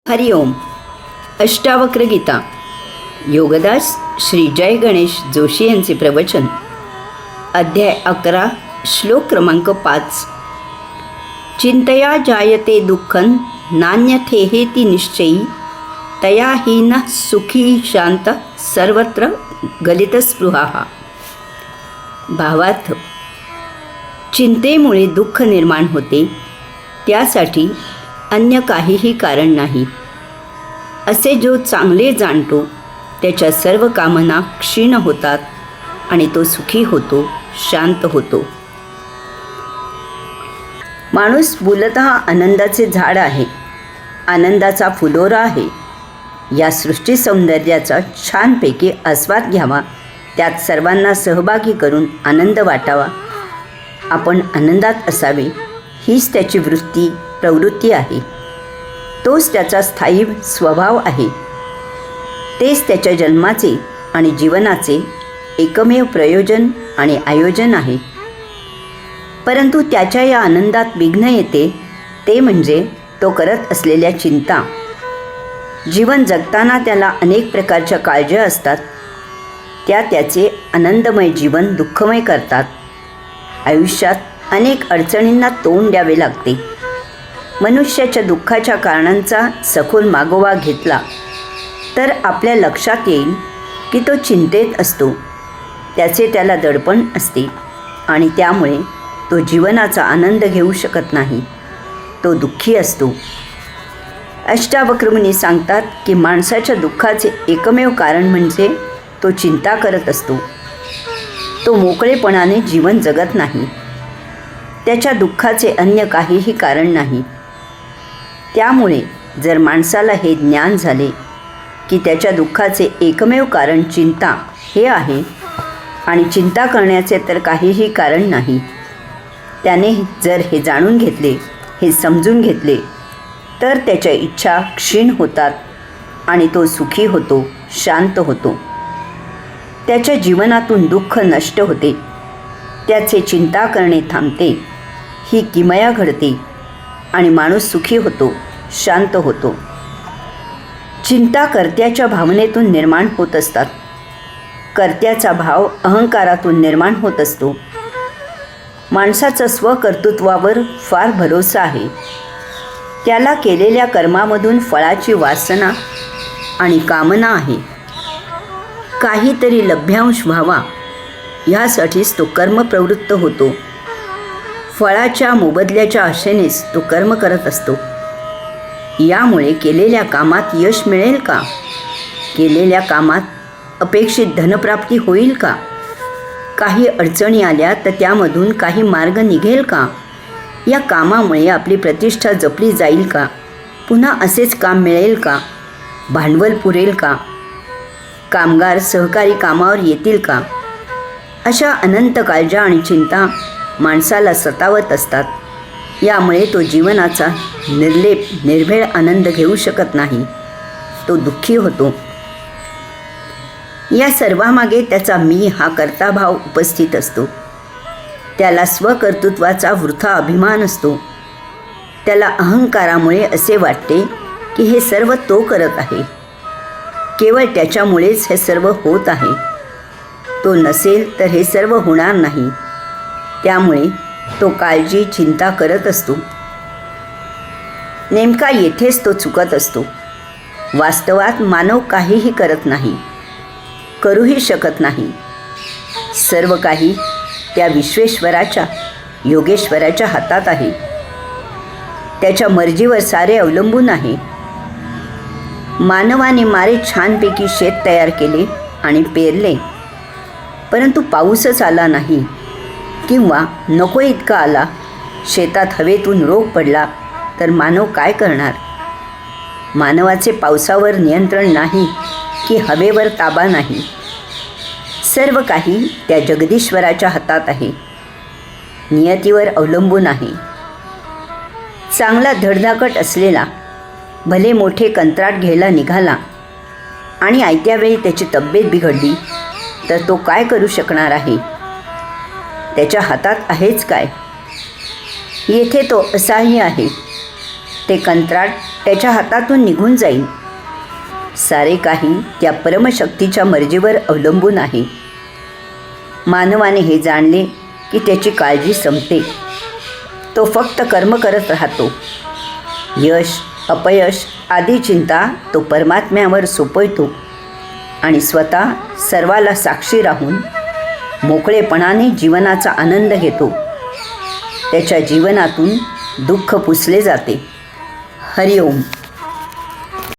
हरिओम. अष्टावक्र गीता. योगदास श्री जय गणेश जोशी यांचे प्रवचन. अध्याय 11, श्लोक क्रमांक 5. चिंतया जायते दुःखं नान्यथेहेति निश्चयी तया हीनः सुखी शांत सर्वत्र गलितस्पृहा. भावार्थ. चिंतेमुळे दुःख निर्माण होते, त्यासाठी अन्य काहीही कारण नाही. असे जो चांगले जाणतो त्याच्या सर्व कामना क्षीण होतात आणि तो सुखी होतो, शांत होतो. माणूस मूलतः आनंदाचे झाड आहे, आनंदाचा फुलोरा आहे. या सृष्टी सौंदर्याचा छानपैकी आस्वाद घ्यावा, त्यात सर्वांना सहभागी करून आनंद वाटावा. आपण आनंदात असावे, हीच त्याची प्रवृत्ती आहे. तोच त्याचा स्थायी स्वभाव आहे. तेच त्याच्या जन्माचे आणि जीवनाचे एकमेव प्रयोजन आणि आयोजन आहे. परंतु त्याच्या या आनंदात विघ्न येते, ते म्हणजे तो करत असलेल्या चिंता. जीवन जगताना त्याला अनेक प्रकारच्या काळज्या असतात, त्या त्याचे आनंदमय जीवन दुःखमय करतात. आयुष्यात अनेक अडचणींना तोंड द्यावे लागते. मनुष्याच्या दुःखाच्या कारणांचा सखोल मागोवा घेतला तर आपल्या लक्षात येईल की तो चिंतेत असतो. त्याचे त्याला दडपण असते आणि त्यामुळे तो जीवनाचा आनंद घेऊ शकत नाही. तो दुःखी असतो. अष्टावक्र मुनी सांगतात की माणसाच्या दुःखाचे एकमेव कारण म्हणजे तो चिंता करत असतो. तो मोकळेपणाने जीवन जगत नाही. त्याच्या दुःखाचे अन्य काहीही कारण नाही. त्यामुळे जर माणसाला हे ज्ञान झाले की त्याच्या दुःखाचे एकमेव कारण चिंता हे आहे आणि चिंता करण्याचे तर काहीही कारण नाही, त्याने जर हे जाणून घेतले, हे समजून घेतले, तर त्याच्या इच्छा क्षीण होतात आणि तो सुखी होतो, शांत होतो. त्याच्या जीवनातून दुःख नष्ट होते. त्याचे चिंता करणे थांबते. ही किमया घडते आणि माणूस सुखी होतो, शांत होतो. चिंता कर्त्याच्या भावनेतून निर्माण होत असतात. कर्त्याचा भाव अहंकारातून निर्माण होत असतो. माणसाचा स्वकर्तृत्वावर फार भरोसा आहे. त्याला केलेल्या कर्मामधून फळाची वासना आणि कामना आहे. काहीतरी लभ्यांश व्हावा ह्यासाठीच तो कर्मप्रवृत्त होतो. फळाच्या मोबदल्याच्या आशेनेच तो कर्म करत असतो. यामुळे केलेल्या कामात यश मिळेल का? केलेल्या कामात अपेक्षित धनप्राप्ती होईल का? काही अडचणी आल्या तर त्यामधून काही मार्ग निघेल का? या कामामुळे आपली प्रतिष्ठा जपली जाईल का? पुन्हा असेच काम मिळेल का? भांडवल पुरेल का? कामगार सहकारी कामावर येतील का? अशा अनंत काळज्या आणि चिंता माणसाला सतावत असतात. यामुळे तो जीवनाचा निर्लेप निर्भेळ आनंद घेऊ शकत नाही. तो दुःखी होतो. या सर्वामागे त्याचा मी हा कर्ताभाव उपस्थित असतो. त्याला स्वकर्तृत्वाचा वृथा अभिमान असतो. त्याला अहंकारामुळे असे वाटते की हे सर्व तो करत आहे, केवळ त्याच्यामुळेच हे सर्व होत आहे. तो नसेल तर हे सर्व होणार नाही. त्यामुळे तो काळजी चिंता करत असतो. नेमका येथेच तो चुकत असतो. वास्तवात मानव काहीही करत नाही, करूही शकत नाही. सर्व काही त्या विश्वेश्वराच्या, योगेश्वराच्या हातात आहे. त्याच्या मर्जीवर सारे अवलंबून आहे. मानवाने मारे छानपैकी शेत तयार केले आणि पेरले, परंतु पाऊसच आला नाही किंवा नको इतका आला. शेतात हवेतून रोग पडला तर मानव काय करणार? मानवाचे पावसावर नियंत्रण नाही की हवेवर ताबा नाही. सर्व काही त्या जगदीश्वराच्या हातात आहे, नियतीवर अवलंबून आहे. चांगला धडधाकट असलेला भले मोठे कंत्राट घ्यायला निघाला आणि आयत्या वेळी त्याची तब्येत बिघडली तर तो काय करू शकणार आहे? त्याच्या हातात आहेच काय? येथे तो असहाय्य आहे. ते कंत्राट त्याच्या हातातून निघून जाईल. सारे काही त्या परमशक्तीच्या मर्जीवर अवलंबून आहे. मानवाने हे जाणले की त्याची काळजी संपते. तो फक्त कर्म करत राहतो. यश अपयश आदी चिंता तो परमात्म्यावर सोपवतो आणि स्वतः सर्वाला साक्षी राहून मोकळेपणाने जीवनाचा आनंद घेतो. त्याच्या जीवनातून दुःख पुसले जाते. हरिओम.